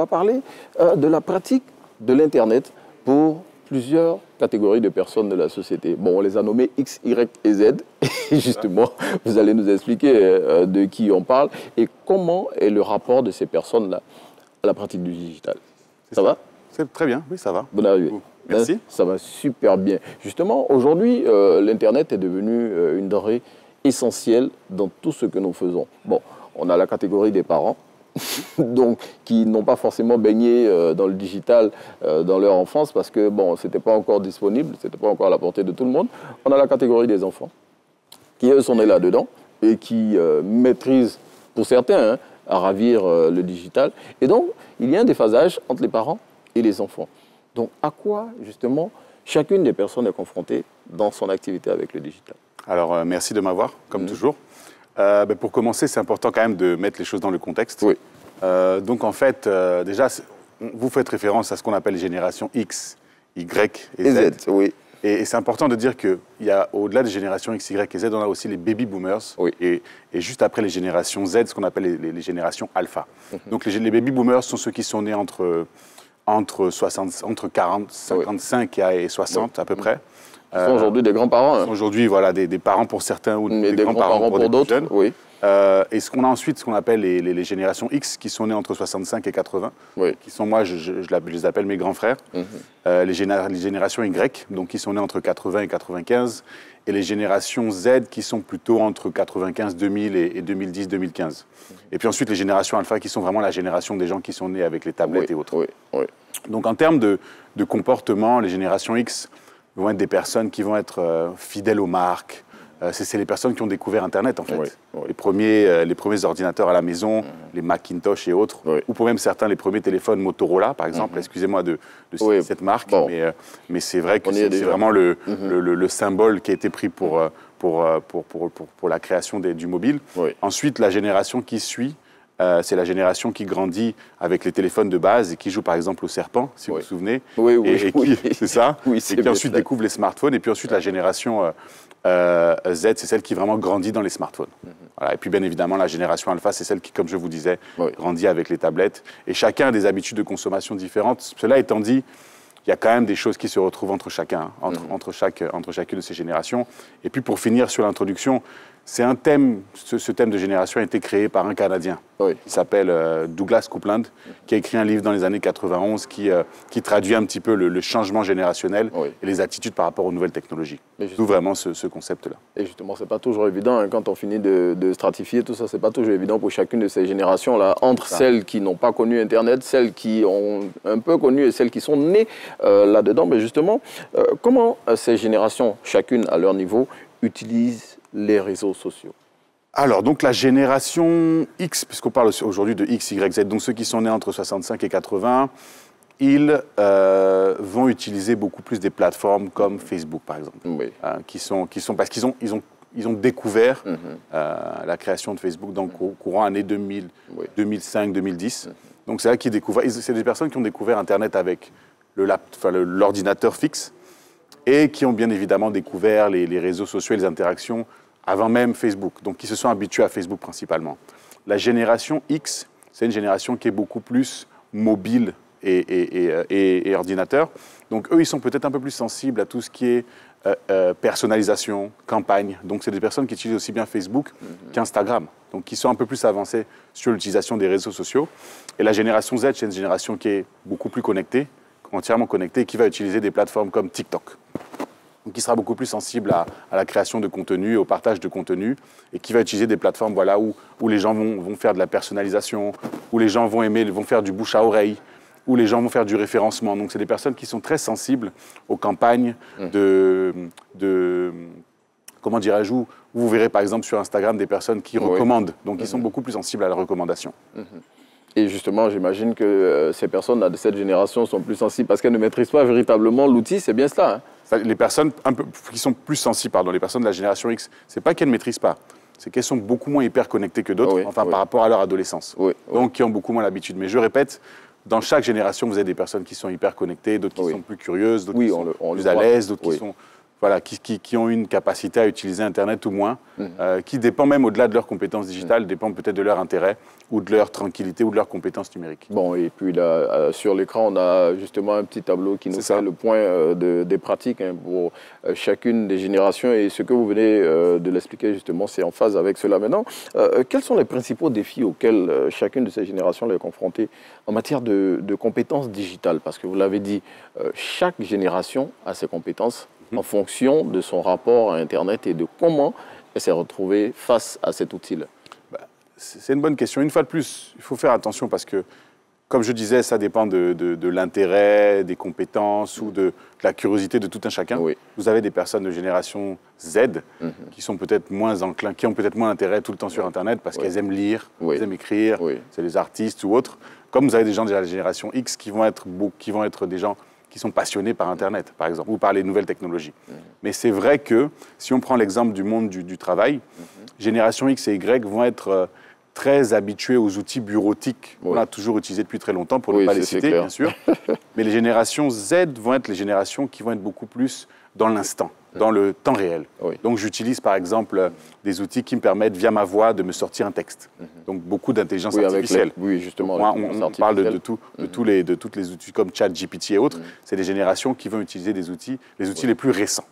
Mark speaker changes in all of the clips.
Speaker 1: va parler de la pratique de l'Internet pour plusieurs catégories de personnes de la société. Bon, on les a nommées X, Y et Z. Et justement, vous allez nous expliquer de qui on parle et comment est le rapport de ces personnes-là à la pratique du digital. Ça va?
Speaker 2: C'est très bien, oui, ça va.
Speaker 1: Bonne arrivée.
Speaker 2: Merci.
Speaker 1: Hein, ça va super bien. Justement, aujourd'hui, l'Internet est devenu une denrée essentielle dans tout ce que nous faisons. Bon, on a la catégorie des parents, donc, qui n'ont pas forcément baigné dans le digital dans leur enfance parce que, bon, ce n'était pas encore disponible, ce n'était pas encore à la portée de tout le monde. On a la catégorie des enfants, qui, eux, sont nés là-dedans et qui maîtrisent, pour certains, hein, à ravir le digital. Et donc, il y a un déphasage entre les parents et les enfants. Donc, à quoi, justement, chacune des personnes est confrontée dans son activité avec le digital?
Speaker 2: Alors, merci de m'avoir, comme toujours. Pour commencer, c'est important quand même de mettre les choses dans le contexte.
Speaker 1: Oui.
Speaker 2: Donc, en fait, déjà, vous faites référence à ce qu'on appelle les générations X, Y et Z.
Speaker 1: Oui.
Speaker 2: Et c'est important de dire qu'il y a, au-delà des générations X, Y et Z, on a aussi les baby boomers.
Speaker 1: Oui.
Speaker 2: Et juste après les générations Z, ce qu'on appelle les générations alpha. Donc, les baby boomers sont ceux qui sont nés entre 55 et 60 à peu près.
Speaker 1: Ils sont aujourd'hui des grands-parents.
Speaker 2: Ils sont aujourd'hui voilà, des parents pour certains ou
Speaker 1: des grands-parents pour d'autres. Oui.
Speaker 2: Et ce qu'on a ensuite, ce qu'on appelle les générations X, qui sont nés entre 65 et 80,
Speaker 1: oui.
Speaker 2: qui sont, moi, je les appelle mes grands frères. Les générations Y, donc qui sont nés entre 80 et 95, et les générations Z, qui sont plutôt entre 95, 2000 et 2010, 2015. Et puis ensuite, les générations Alpha, qui sont vraiment la génération des gens qui sont nés avec les tablettes et autres.
Speaker 1: Oui. Oui.
Speaker 2: Donc en termes de comportement, les générations X vont être des personnes qui vont être fidèles aux marques. C'est les personnes qui ont découvert Internet, en fait.
Speaker 1: Oui.
Speaker 2: Les premiers ordinateurs à la maison, les Macintosh et autres, ou pour même certains, les premiers téléphones Motorola, par exemple. Excusez-moi de citer cette marque, bon. mais c'est vrai que c'est vraiment le symbole qui a été pris pour la création du mobile.
Speaker 1: Oui.
Speaker 2: Ensuite, la génération qui suit, c'est la génération qui grandit avec les téléphones de base et qui joue par exemple au serpent, si vous vous souvenez.
Speaker 1: Oui.
Speaker 2: C'est ça.
Speaker 1: Oui,
Speaker 2: et qui ensuite découvre les smartphones. Et puis ensuite, la génération Z, c'est celle qui vraiment grandit dans les smartphones. Voilà. Et puis bien évidemment, la génération Alpha, c'est celle qui, comme je vous disais, grandit avec les tablettes. Et chacun a des habitudes de consommation différentes. Cela étant dit, il y a quand même des choses qui se retrouvent entre chacun, entre chacune de ces générations. Et puis pour finir sur l'introduction, c'est un thème, ce thème de génération a été créé par un Canadien qui s'appelle Douglas Coupland, qui a écrit un livre dans les années 91 qui traduit un petit peu le changement générationnel et les attitudes par rapport aux nouvelles technologies. D'où vraiment ce concept-là.
Speaker 1: Et justement, c'est pas toujours évident, hein, quand on finit de stratifier tout ça, c'est pas toujours évident pour chacune de ces générations-là, entre celles qui n'ont pas connu Internet, celles qui ont un peu connu et celles qui sont nées là-dedans. Mais justement, comment ces générations, chacune à leur niveau, utilisent les réseaux sociaux?
Speaker 2: Alors, donc la génération X, puisqu'on parle aujourd'hui de X, Y, Z, donc ceux qui sont nés entre 65 et 80, ils vont utiliser beaucoup plus des plateformes comme Facebook, par exemple, parce qu'ils ont découvert la création de Facebook dans le courant années 2000, 2005, 2010. Donc c'est là qu'ils découvrent. C'est des personnes qui ont découvert Internet avec l'ordinateur fixe et qui ont bien évidemment découvert les réseaux sociaux et les interactions avant même Facebook, donc qui se sont habitués à Facebook principalement. La génération X, c'est une génération qui est beaucoup plus mobile et ordinateur. Donc eux, ils sont peut-être un peu plus sensibles à tout ce qui est personnalisation, campagne. Donc c'est des personnes qui utilisent aussi bien Facebook qu'Instagram, donc qui sont un peu plus avancées sur l'utilisation des réseaux sociaux. Et la génération Z, c'est une génération qui est beaucoup plus connectée, entièrement connectée, qui va utiliser des plateformes comme TikTok, qui sera beaucoup plus sensible à la création de contenu, au partage de contenu, et qui va utiliser des plateformes où les gens vont faire de la personnalisation, où les gens vont faire du bouche à oreille, où les gens vont faire du référencement. Donc c'est des personnes qui sont très sensibles aux campagnes comment dirais-je, où vous verrez par exemple sur Instagram des personnes qui recommandent, donc ils sont beaucoup plus sensibles à la recommandation.
Speaker 1: Et justement, j'imagine que ces personnes de cette génération sont plus sensibles parce qu'elles ne maîtrisent pas véritablement l'outil, c'est bien cela, hein?
Speaker 2: Les personnes qui sont plus sensibles, les personnes de la génération X, c'est pas qu'elles ne maîtrisent pas, c'est qu'elles sont beaucoup moins hyper connectées que d'autres, par rapport à leur adolescence. Donc qui ont beaucoup moins l'habitude. Mais je répète, dans chaque génération, vous avez des personnes qui sont hyper connectées, d'autres qui sont plus curieuses, d'autres qui sont plus à l'aise, d'autres qui sont voilà, qui ont une capacité à utiliser Internet ou moins, qui dépend même au-delà de leurs compétences digitales, dépend peut-être de leur intérêt ou de leur tranquillité ou de leurs compétences numériques.
Speaker 1: Bon, et puis là, sur l'écran, on a justement un petit tableau qui nous fait le point des pratiques pour chacune des générations. Et ce que vous venez de l'expliquer, justement, c'est en phase avec cela. Maintenant, quels sont les principaux défis auxquels chacune de ces générations est confrontée en matière de compétences digitales? Parce que vous l'avez dit, chaque génération a ses compétences en fonction de son rapport à Internet et de comment elle s'est retrouvée face à cet outil-là.
Speaker 2: C'est une bonne question. Une fois de plus, il faut faire attention parce que, comme je disais, ça dépend de l'intérêt, des compétences ou de la curiosité de tout un chacun.
Speaker 1: Oui.
Speaker 2: Vous avez des personnes de génération Z qui sont peut-être moins enclins, qui ont peut-être moins d'intérêt tout le temps sur Internet parce qu'elles aiment lire, elles aiment écrire, c'est des artistes ou autres. Comme vous avez des gens de la génération X qui vont être des gens qui sont passionnés par Internet, par exemple, ou par les nouvelles technologies. Mais c'est vrai que, si on prend l'exemple du monde du travail, génération X et Y vont être très habitués aux outils bureautiques qu'on a toujours utilisés depuis très longtemps, pour ne pas les citer, bien sûr. Mais les générations Z vont être les générations qui vont être beaucoup plus dans l'instant, dans le temps réel. Donc j'utilise par exemple des outils qui me permettent, via ma voix, de me sortir un texte. Donc beaucoup d'intelligence artificielle.
Speaker 1: Justement.
Speaker 2: On parle de tous les outils comme ChatGPT et autres. C'est des générations qui vont utiliser des outils, les outils les plus récents.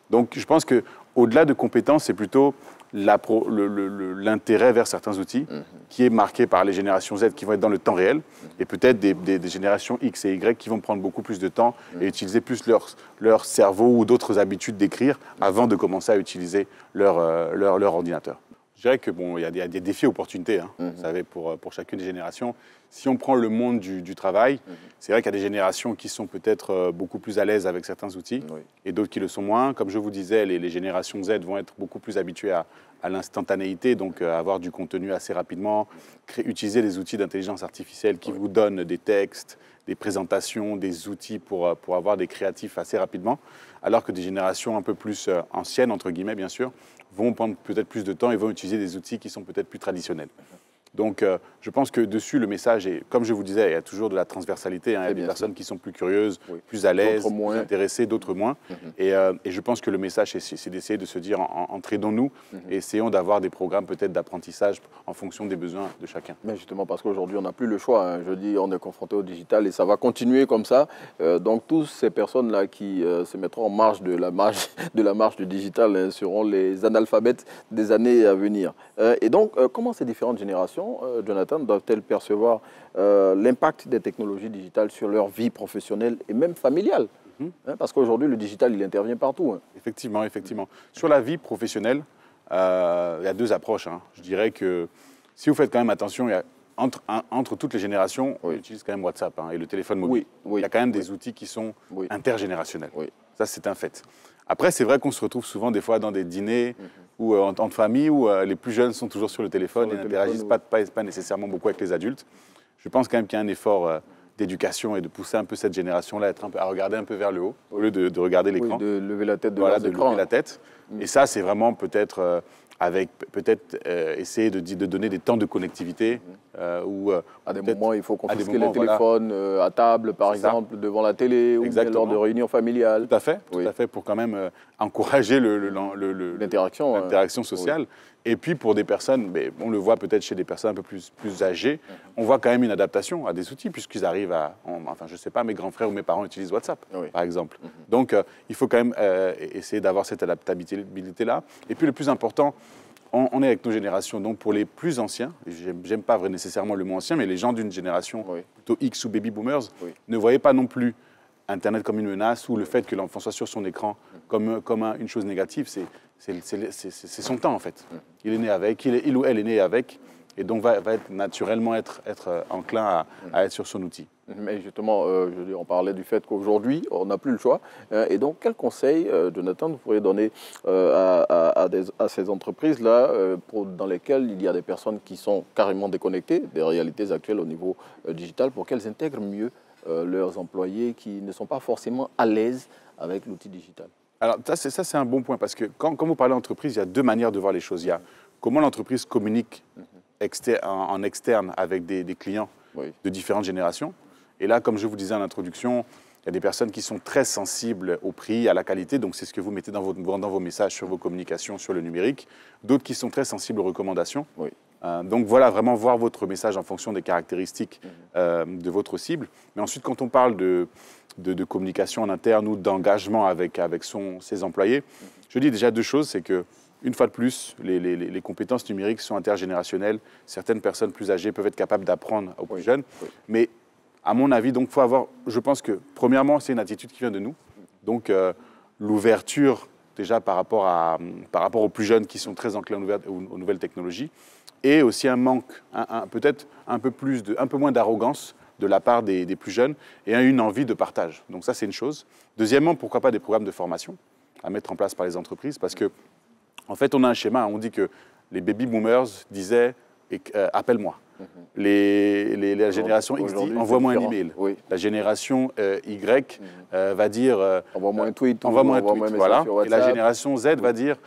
Speaker 2: Donc je pense qu'au-delà de compétences, c'est plutôt l'intérêt vers certains outils qui est marqué par les générations Z qui vont être dans le temps réel et peut-être des générations X et Y qui vont prendre beaucoup plus de temps et utiliser plus leur cerveau ou d'autres habitudes d'écrire avant de commencer à utiliser leur ordinateur. Je dirais que bon, il y a des défis et opportunités, vous savez, pour chacune des générations. Si on prend le monde du travail, c'est vrai qu'il y a des générations qui sont peut-être beaucoup plus à l'aise avec certains outils et d'autres qui le sont moins. Comme je vous disais, les générations Z vont être beaucoup plus habituées à l'instantanéité, donc avoir du contenu assez rapidement, utiliser des outils d'intelligence artificielle qui vous donnent des textes, des présentations, des outils pour avoir des créatifs assez rapidement, alors que des générations un peu plus anciennes, entre guillemets bien sûr, vont prendre peut-être plus de temps et vont utiliser des outils qui sont peut-être plus traditionnels. Donc, je pense que dessus, le message est, comme je vous disais, il y a toujours de la transversalité. Il y a des personnes qui sont plus curieuses, plus à l'aise, plus intéressées, d'autres moins. Et je pense que le message, c'est d'essayer de se dire, entraidons-nous et essayons d'avoir des programmes peut-être d'apprentissage en fonction des besoins de chacun.
Speaker 1: Mais justement, parce qu'aujourd'hui, on n'a plus le choix. Je dis, on est confronté au digital et ça va continuer comme ça. Donc, toutes ces personnes-là qui se mettront en marge de la marche du digital seront les analphabètes des années à venir. Et donc, comment ces différentes générations, Jonathan, doivent-elles percevoir l'impact des technologies digitales sur leur vie professionnelle et même familiale? Parce qu'aujourd'hui, le digital, il intervient partout.
Speaker 2: Effectivement. Sur la vie professionnelle, il y a deux approches. Je dirais que si vous faites quand même attention, entre toutes les générations, on utilise quand même WhatsApp et le téléphone mobile. Il y a quand même des outils qui sont intergénérationnels. Ça, c'est un fait. Après, c'est vrai qu'on se retrouve souvent des fois dans des dîners ou en famille où les plus jeunes sont toujours sur le téléphone et n'interagissent pas nécessairement beaucoup avec les adultes. Je pense quand même qu'il y a un effort d'éducation et de pousser un peu cette génération-là à regarder un peu vers le haut au lieu de regarder l'écran.
Speaker 1: De lever la tête de
Speaker 2: lever la tête. Et ça, c'est vraiment peut-être essayer de donner des temps de connectivité.
Speaker 1: À des moments, il faut confisquer les téléphones à table, par exemple, devant la télé ou lors de réunions familiales.
Speaker 2: Tout à fait, pour quand même encourager l'interaction sociale. Et puis pour des personnes, on le voit peut-être chez des personnes un peu plus âgées, on voit quand même une adaptation à des outils puisqu'ils arrivent enfin je ne sais pas, mes grands frères ou mes parents utilisent WhatsApp, par exemple. Donc il faut quand même essayer d'avoir cette adaptabilité-là. Et puis le plus important, on est avec nos générations, donc pour les plus anciens, j'aime pas nécessairement le mot ancien, mais les gens d'une génération plutôt X ou baby boomers, ne voyez pas non plus Internet comme une menace ou le fait que l'enfant soit sur son écran comme une chose négative. C'est son temps en fait. Il est né avec, il ou elle est né avec, et donc va naturellement être enclin à être sur son outil.
Speaker 1: Mais justement, on parlait du fait qu'aujourd'hui, on n'a plus le choix. Et donc, quel conseil, Jonathan, vous pourriez donner à ces entreprises-là dans lesquelles il y a des personnes qui sont carrément déconnectées des réalités actuelles au niveau digital pour qu'elles intègrent mieux leurs employés qui ne sont pas forcément à l'aise avec l'outil digital?
Speaker 2: Alors ça, c'est un bon point parce que quand vous parlez d'entreprise, il y a deux manières de voir les choses. Il y a comment l'entreprise communique en externe avec des clients de différentes générations. Et là, comme je vous disais en introduction, Il y a des personnes qui sont très sensibles au prix, à la qualité, donc c'est ce que vous mettez dans vos messages, sur vos communications, sur le numérique. D'autres qui sont très sensibles aux recommandations.
Speaker 1: Oui.
Speaker 2: Donc voilà, vraiment voir votre message en fonction des caractéristiques de votre cible. Mais ensuite, quand on parle de communication en interne ou d'engagement avec ses employés, je dis déjà deux choses, c'est que une fois de plus, les compétences numériques sont intergénérationnelles. Certaines personnes plus âgées peuvent être capables d'apprendre aux plus jeunes. Oui. Mais à mon avis, donc, faut avoir, je pense que, premièrement, c'est une attitude qui vient de nous. Donc, l'ouverture, déjà, par rapport aux plus jeunes qui sont très enclins aux nouvelles technologies, et aussi un manque, peut-être un peu moins d'arrogance de la part des plus jeunes, et une envie de partage. Donc ça, c'est une chose. Deuxièmement, pourquoi pas des programmes de formation à mettre en place par les entreprises, parce que, en fait, on a un schéma. On dit que les baby boomers disaient appelle-moi. La génération X dit envoie-moi un email. Oui. La génération Y va dire
Speaker 1: envoie-moi un tweet.
Speaker 2: Envoie-moi un tweet. Voilà. Et la génération Z va dire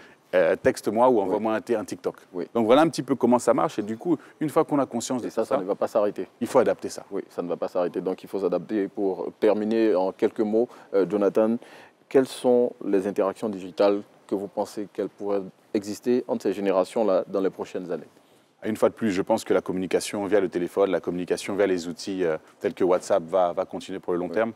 Speaker 2: texte-moi ou envoie-moi un TikTok. Oui. Donc voilà un petit peu comment ça marche. Et du coup, une fois qu'on a conscience de
Speaker 1: ça, ça ne va pas s'arrêter.
Speaker 2: Il faut adapter ça.
Speaker 1: Oui, ça ne va pas s'arrêter. Donc il faut s'adapter. Pour terminer en quelques mots, Jonathan, quelles sont les interactions digitales que vous pensez qu'elles pourraient exister entre ces générations-là dans les prochaines années?
Speaker 2: Une fois de plus, je pense que la communication via le téléphone, la communication via les outils tels que WhatsApp va continuer pour le long terme.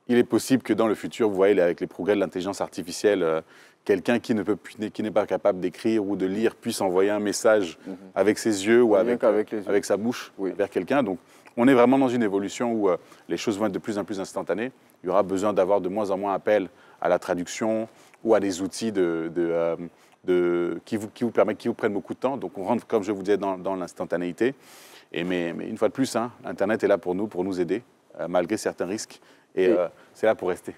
Speaker 2: Il est possible que dans le futur, vous voyez, avec les progrès de l'intelligence artificielle, quelqu'un qui n'est pas capable d'écrire ou de lire puisse envoyer un message avec ses yeux ou avec sa bouche vers quelqu'un. Donc, on est vraiment dans une évolution où les choses vont être de plus en plus instantanées. Il y aura besoin d'avoir de moins en moins appel à la traduction ou à des outils qui vous permettent, qui vous prennent beaucoup de temps. Donc, on rentre, comme je vous disais, dans l'instantanéité. Mais une fois de plus, Internet est là pour nous aider, malgré certains risques. Et c'est là pour rester.